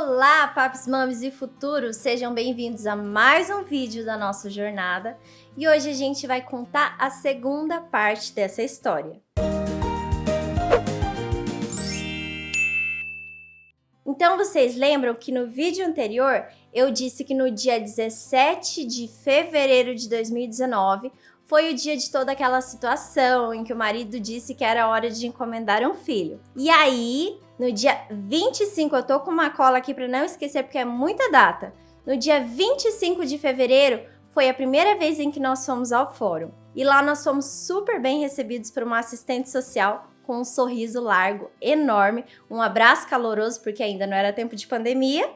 Olá, papis, mames e futuros! Sejam bem-vindos a mais um vídeo da nossa jornada e hoje a gente vai contar a segunda parte dessa história. Então vocês lembram que no vídeo anterior eu disse que no dia 17 de fevereiro de 2019 foi o dia de toda aquela situação em que o marido disse que era hora de encomendar um filho. E aí, no dia 25, eu tô com uma cola aqui para não esquecer porque é muita data. No dia 25 de fevereiro foi a primeira vez em que nós fomos ao fórum. E lá nós fomos super bem recebidos por uma assistente social com um sorriso largo, enorme, um abraço caloroso porque ainda não era tempo de pandemia.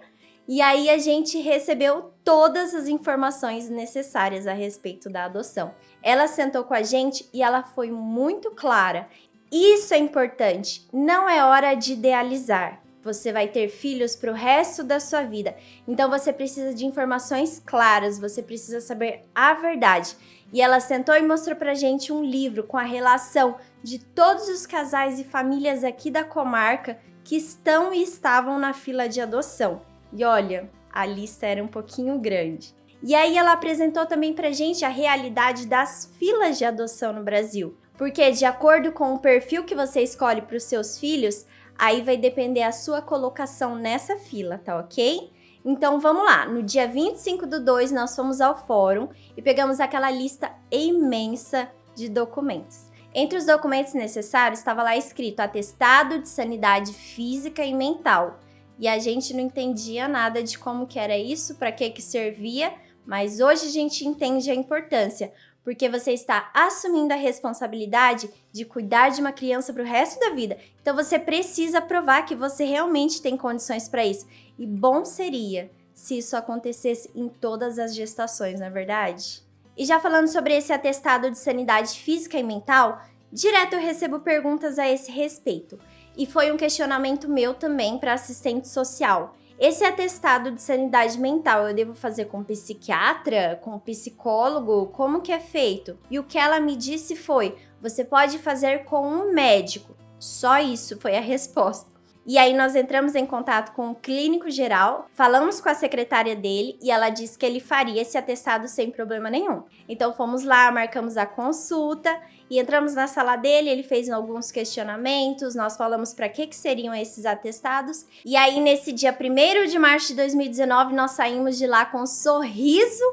E aí a gente recebeu todas as informações necessárias a respeito da adoção. Ela sentou com a gente e ela foi muito clara. Isso é importante, não é hora de idealizar. Você vai ter filhos para o resto da sua vida. Então você precisa de informações claras, você precisa saber a verdade. E ela sentou e mostrou pra gente um livro com a relação de todos os casais e famílias aqui da comarca que estão e estavam na fila de adoção. E olha, a lista era um pouquinho grande. E aí ela apresentou também pra gente a realidade das filas de adoção no Brasil. Porque de acordo com o perfil que você escolhe para os seus filhos, aí vai depender a sua colocação nessa fila, tá ok? Então vamos lá, no dia 25/2 nós fomos ao fórum e pegamos aquela lista imensa de documentos. Entre os documentos necessários estava lá escrito atestado de sanidade física e mental. E a gente não entendia nada de como que era isso, para que servia, mas hoje a gente entende a importância, porque você está assumindo a responsabilidade de cuidar de uma criança para o resto da vida. Então você precisa provar que você realmente tem condições para isso. E bom seria se isso acontecesse em todas as gestações, não é verdade? E já falando sobre esse atestado de sanidade física e mental, direto eu recebo perguntas a esse respeito. E foi um questionamento meu também para assistente social. Esse atestado de sanidade mental eu devo fazer com psiquiatra, com psicólogo? Como que é feito? E o que ela me disse foi, você pode fazer com um médico. Só isso foi a resposta. E aí nós entramos em contato com o clínico geral, falamos com a secretária dele e ela disse que ele faria esse atestado sem problema nenhum. Então fomos lá, marcamos a consulta e entramos na sala dele, ele fez alguns questionamentos, nós falamos para que seriam esses atestados. E aí nesse dia 1º de março de 2019 nós saímos de lá com um sorriso,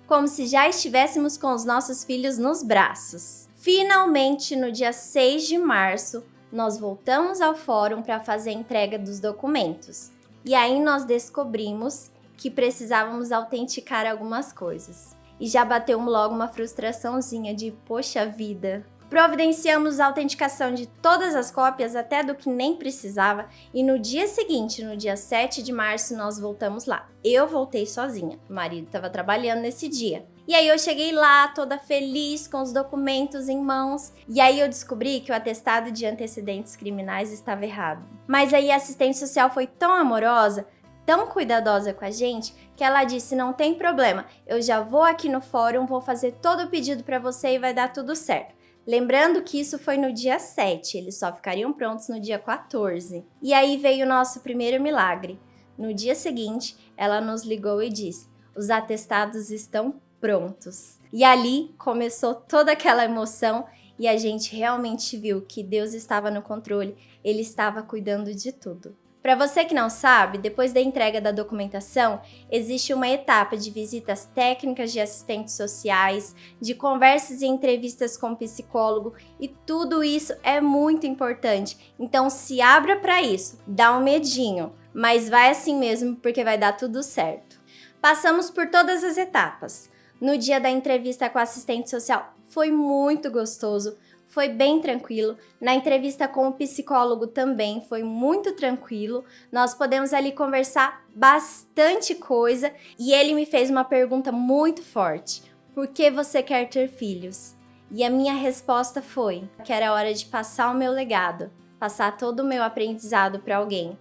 como se já estivéssemos com os nossos filhos nos braços. Finalmente no dia 6 de março, nós voltamos ao fórum para fazer a entrega dos documentos. E aí nós descobrimos que precisávamos autenticar algumas coisas. E já bateu logo uma frustraçãozinha de, poxa vida. Providenciamos a autenticação de todas as cópias, até do que nem precisava. E no dia seguinte, no dia 7 de março, nós voltamos lá. Eu voltei sozinha, o marido estava trabalhando nesse dia. E aí eu cheguei lá toda feliz com os documentos em mãos e aí eu descobri que o atestado de antecedentes criminais estava errado. Mas aí a assistente social foi tão amorosa, tão cuidadosa com a gente, que ela disse, não tem problema, eu já vou aqui no fórum, vou fazer todo o pedido para você e vai dar tudo certo. Lembrando que isso foi no dia 7, eles só ficariam prontos no dia 14. E aí veio o nosso primeiro milagre. No dia seguinte, ela nos ligou e disse, os atestados estão prontos. E ali começou toda aquela emoção e a gente realmente viu que Deus estava no controle, Ele estava cuidando de tudo. Para você que não sabe, depois da entrega da documentação, existe uma etapa de visitas técnicas de assistentes sociais, de conversas e entrevistas com psicólogo e tudo isso é muito importante. Então se abra para isso, dá um medinho, mas vai assim mesmo porque vai dar tudo certo. Passamos por todas as etapas. No dia da entrevista com a assistente social, foi muito gostoso, foi bem tranquilo. Na entrevista com o psicólogo também foi muito tranquilo. Nós podemos ali conversar bastante coisa e ele me fez uma pergunta muito forte. Por que você quer ter filhos? E a minha resposta foi que era hora de passar o meu legado, passar todo o meu aprendizado para alguém.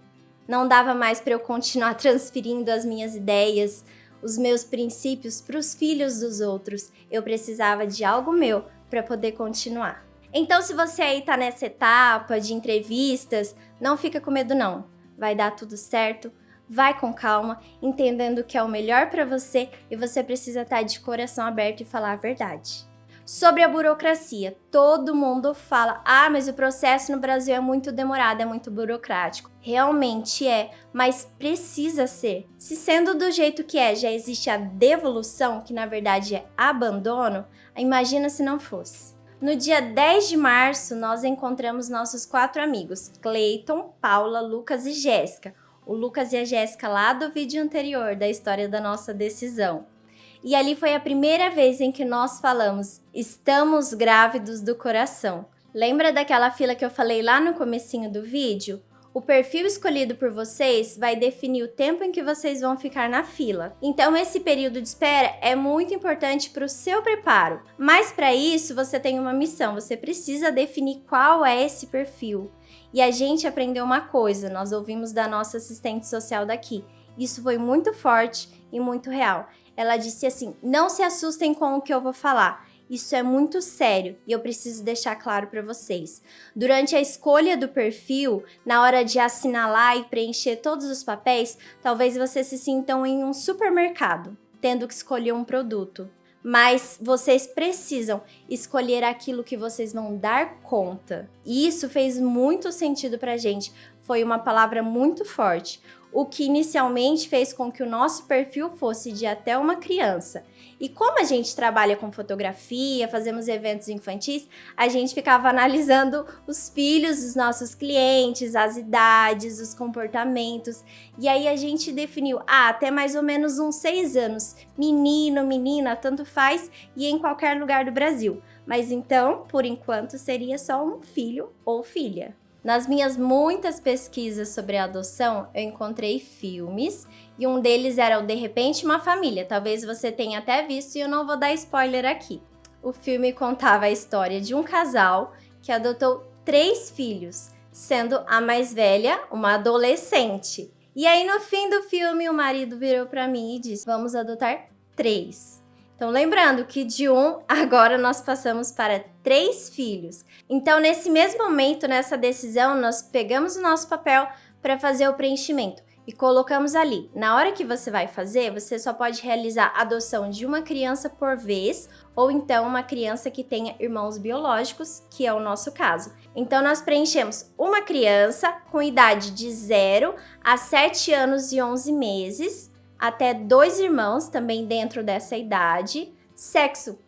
Não dava mais para eu continuar transferindo as minhas ideias, os meus princípios para os filhos dos outros. Eu precisava de algo meu para poder continuar. Então, se você aí tá nessa etapa de entrevistas, não fica com medo não. Vai dar tudo certo. Vai com calma, entendendo o que é o melhor para você e você precisa estar de coração aberto e falar a verdade. Sobre a burocracia, todo mundo fala: ah, mas o processo no Brasil é muito demorado, é muito burocrático. Realmente é, mas precisa ser. Se sendo do jeito que é, já existe a devolução, que na verdade é abandono, imagina se não fosse. No dia 10 de março, nós encontramos nossos 4 amigos, Cleiton, Paula, Lucas e Jéssica. O Lucas e a Jéssica lá do vídeo anterior da história da nossa decisão. E ali foi a primeira vez em que nós falamos: estamos grávidos do coração. Lembra daquela fila que eu falei lá no comecinho do vídeo? O perfil escolhido por vocês vai definir o tempo em que vocês vão ficar na fila. Então esse período de espera é muito importante para o seu preparo. Mas para isso você tem uma missão, você precisa definir qual é esse perfil. E a gente aprendeu uma coisa, nós ouvimos da nossa assistente social daqui. Isso foi muito forte e muito real. Ela disse assim: não se assustem com o que eu vou falar. Isso é muito sério e eu preciso deixar claro para vocês. Durante a escolha do perfil, na hora de assinalar e preencher todos os papéis, talvez vocês se sintam em um supermercado, tendo que escolher um produto. Mas vocês precisam escolher aquilo que vocês vão dar conta. E isso fez muito sentido pra gente. Foi uma palavra muito forte, o que inicialmente fez com que o nosso perfil fosse de até uma criança. E como a gente trabalha com fotografia, fazemos eventos infantis, a gente ficava analisando os filhos dos nossos clientes, as idades, os comportamentos. E aí a gente definiu, até mais ou menos uns 6 anos, menino, menina, tanto faz, e em qualquer lugar do Brasil. Mas então, por enquanto, seria só um filho ou filha. Nas minhas muitas pesquisas sobre a adoção, eu encontrei filmes e um deles era o De Repente Uma Família. Talvez você tenha até visto e eu não vou dar spoiler aqui. O filme contava a história de um casal que adotou 3 filhos, sendo a mais velha uma adolescente. E aí no fim do filme o marido virou para mim e disse: vamos adotar 3. Então, lembrando que de 1, agora nós passamos para 3 filhos. Então, nesse mesmo momento, nessa decisão, nós pegamos o nosso papel para fazer o preenchimento e colocamos ali. Na hora que você vai fazer, você só pode realizar a adoção de uma criança por vez, ou então uma criança que tenha irmãos biológicos, que é o nosso caso. Então, nós preenchemos uma criança com idade de 0 a 7 anos e 11 meses, até 2 irmãos também dentro dessa idade, sexo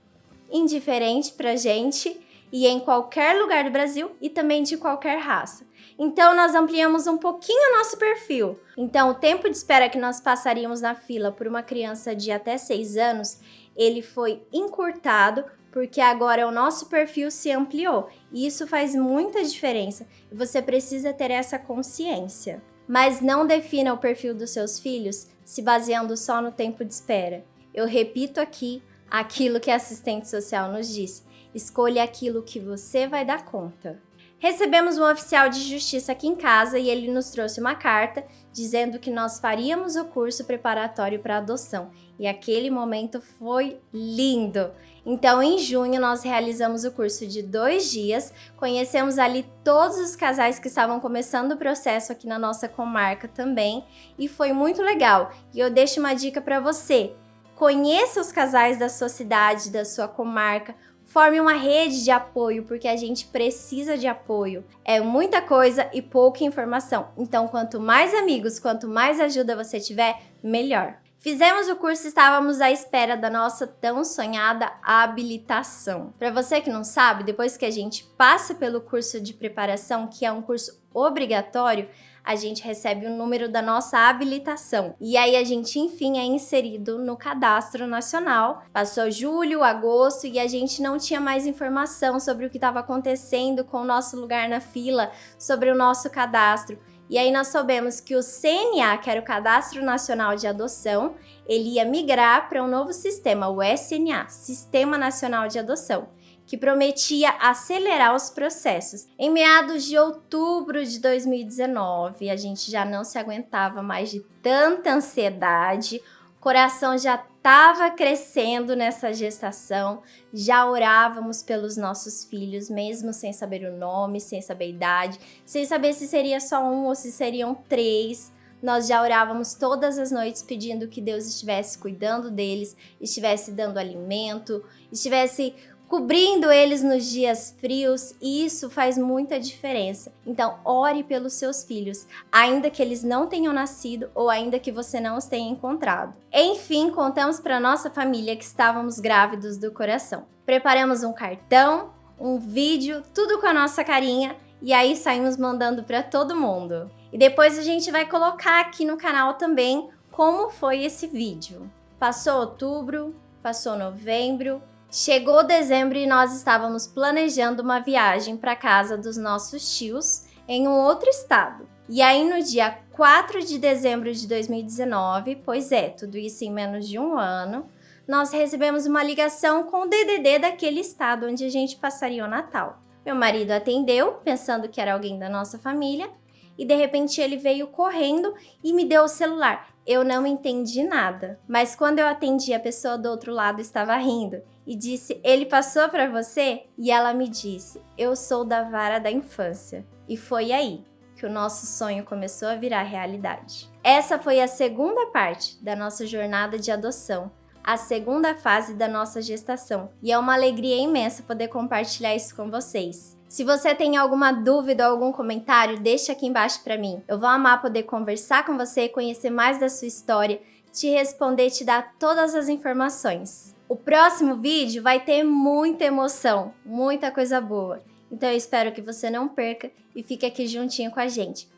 indiferente pra gente e em qualquer lugar do Brasil e também de qualquer raça. Então nós ampliamos um pouquinho o nosso perfil. Então o tempo de espera que nós passaríamos na fila por uma criança de até 6 anos, ele foi encurtado porque agora o nosso perfil se ampliou e isso faz muita diferença e você precisa ter essa consciência. Mas não defina o perfil dos seus filhos se baseando só no tempo de espera. Eu repito aqui aquilo que a assistente social nos disse: escolha aquilo que você vai dar conta. Recebemos um oficial de justiça aqui em casa e ele nos trouxe uma carta dizendo que nós faríamos o curso preparatório para adoção. E aquele momento foi lindo! Então, em junho, nós realizamos o curso de 2 dias, conhecemos ali todos os casais que estavam começando o processo aqui na nossa comarca também, e foi muito legal. E eu deixo uma dica para você: conheça os casais da sua cidade, da sua comarca, forme uma rede de apoio, porque a gente precisa de apoio. É muita coisa e pouca informação. Então, quanto mais amigos, quanto mais ajuda você tiver, melhor. Fizemos o curso e estávamos à espera da nossa tão sonhada habilitação. Para você que não sabe, depois que a gente passa pelo curso de preparação, que é um curso obrigatório, a gente recebe o número da nossa habilitação. E aí a gente, enfim, é inserido no cadastro nacional. Passou julho, agosto e a gente não tinha mais informação sobre o que estava acontecendo com o nosso lugar na fila, sobre o nosso cadastro. E aí nós soubemos que o CNA, que era o Cadastro Nacional de Adoção, ele ia migrar para um novo sistema, o SNA, Sistema Nacional de Adoção, que prometia acelerar os processos. Em meados de outubro de 2019, a gente já não se aguentava mais de tanta ansiedade, o coração já estava crescendo nessa gestação, já orávamos pelos nossos filhos, mesmo sem saber o nome, sem saber a idade, sem saber se seria só 1 ou se seriam 3. Nós já orávamos todas as noites pedindo que Deus estivesse cuidando deles, estivesse dando alimento, estivesse cobrindo eles nos dias frios, e isso faz muita diferença. Então, ore pelos seus filhos, ainda que eles não tenham nascido ou ainda que você não os tenha encontrado. Enfim, contamos para nossa família que estávamos grávidos do coração. Preparamos um cartão, um vídeo, tudo com a nossa carinha, e aí saímos mandando para todo mundo. E depois a gente vai colocar aqui no canal também como foi esse vídeo. Passou outubro, passou novembro, chegou dezembro e nós estávamos planejando uma viagem para casa dos nossos tios em um outro estado. E aí no dia 4 de dezembro de 2019, pois é, tudo isso em menos de um ano, nós recebemos uma ligação com o DDD daquele estado onde a gente passaria o Natal. Meu marido atendeu, pensando que era alguém da nossa família, e de repente ele veio correndo e me deu o celular. Eu não entendi nada, mas quando eu atendi, a pessoa do outro lado estava rindo e disse: "Ele passou para você?" E ela me disse: "Eu sou da vara da infância." E foi aí que o nosso sonho começou a virar realidade. Essa foi a segunda parte da nossa jornada de adoção, a segunda fase da nossa gestação, e é uma alegria imensa poder compartilhar isso com vocês. Se você tem alguma dúvida ou algum comentário, deixa aqui embaixo para mim. Eu vou amar poder conversar com você, conhecer mais da sua história, te responder, te dar todas as informações. O próximo vídeo vai ter muita emoção, muita coisa boa. Então eu espero que você não perca e fique aqui juntinho com a gente.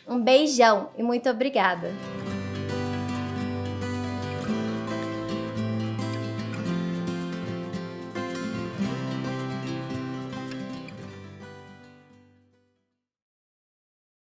Um beijão e muito obrigada!